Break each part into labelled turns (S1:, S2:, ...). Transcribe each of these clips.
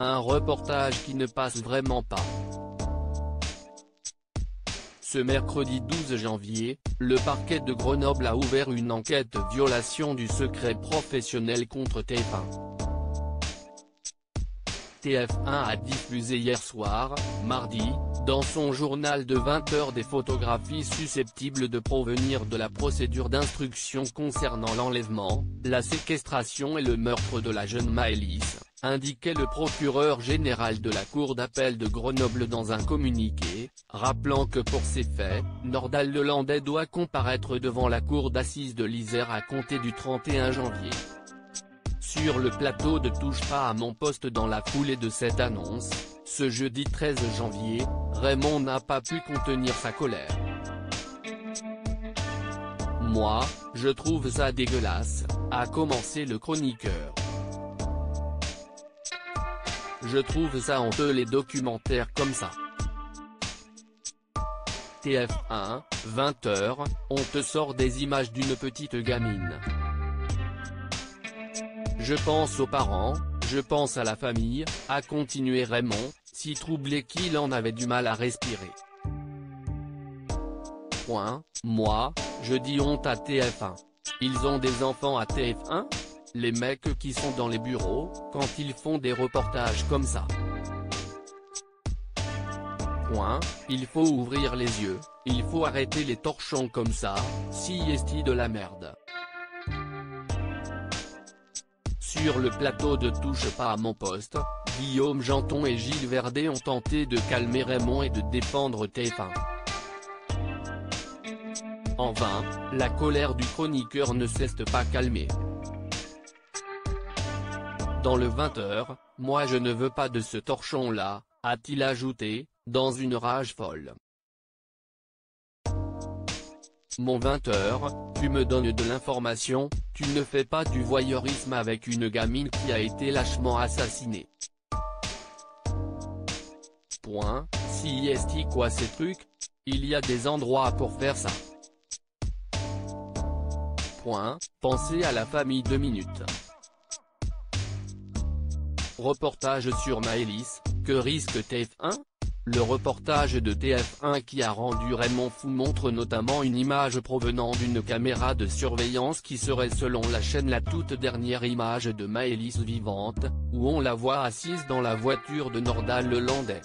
S1: Un reportage qui ne passe vraiment pas. Ce mercredi 12 janvier, le parquet de Grenoble a ouvert une enquête violation du secret professionnel contre TF1. TF1 a diffusé hier soir, mardi, dans son journal de 20h des photographies susceptibles de provenir de la procédure d'instruction concernant l'enlèvement, la séquestration et le meurtre de la jeune Maëlys, indiquait le procureur général de la Cour d'appel de Grenoble dans un communiqué, rappelant que pour ces faits, Nordal Lelandais doit comparaître devant la cour d'assises de l'Isère à compter du 31 janvier. Sur le plateau de Touche pas à mon poste dans la foulée de cette annonce, ce jeudi 13 janvier, Raymond n'a pas pu contenir sa colère. « Moi, je trouve ça dégueulasse », a commencé le chroniqueur. « Je trouve ça honteux les documentaires comme ça. TF1, 20h, on te sort des images d'une petite gamine. Je pense aux parents, je pense à la famille », a continué Raymond, si troublé qu'il en avait du mal à respirer. Moi, je dis honte à TF1. Ils ont des enfants à TF1 ? Les mecs qui sont dans les bureaux, quand ils font des reportages comme ça. Il faut ouvrir les yeux, il faut arrêter les torchons comme ça, siesti de la merde. Sur le plateau de Touche pas à mon poste, Guillaume Janton et Gilles Verdet ont tenté de calmer Raymond et de défendre TF1. En vain, la colère du chroniqueur ne s'est pas calmée. Dans le 20h, « Moi je ne veux pas de ce torchon-là », a-t-il ajouté, dans une rage folle. Mon 20h, tu me donnes de l'information, tu ne fais pas du voyeurisme avec une gamine qui a été lâchement assassinée. Siesti quoi ces trucs ? Il y a des endroits pour faire ça. Pensez à la famille 2 minutes. Reportage sur Maëlys, que risque TF1 ? Le reportage de TF1 qui a rendu Raymond fou montre notamment une image provenant d'une caméra de surveillance qui serait selon la chaîne la toute dernière image de Maëlys vivante, où on la voit assise dans la voiture de Nordal Lelandais.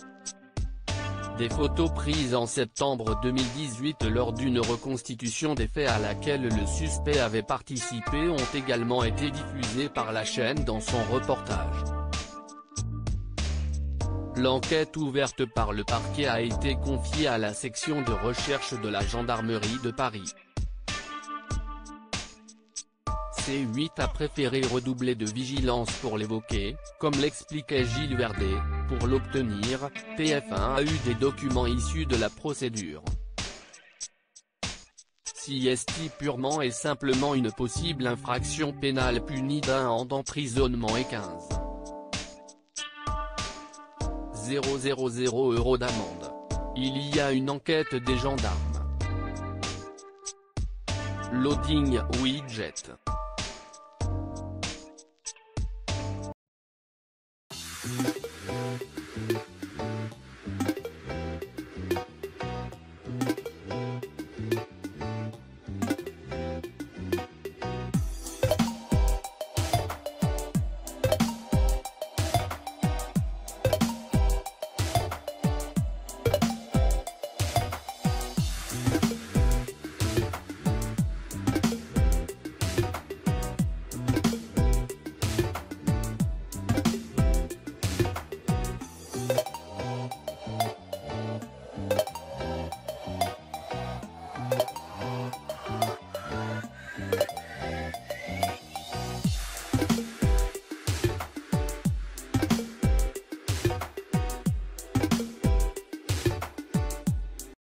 S1: Des photos prises en septembre 2018 lors d'une reconstitution des faits à laquelle le suspect avait participé ont également été diffusées par la chaîne dans son reportage. L'enquête ouverte par le parquet a été confiée à la section de recherche de la gendarmerie de Paris. C8 a préféré redoubler de vigilance pour l'évoquer, comme l'expliquait Gilles Verdet. Pour l'obtenir, TF1 a eu des documents issus de la procédure. Siesti purement et simplement une possible infraction pénale punie d'1 an d'emprisonnement et 15 000 € d'amende. Il y a une enquête des gendarmes. Loading widget.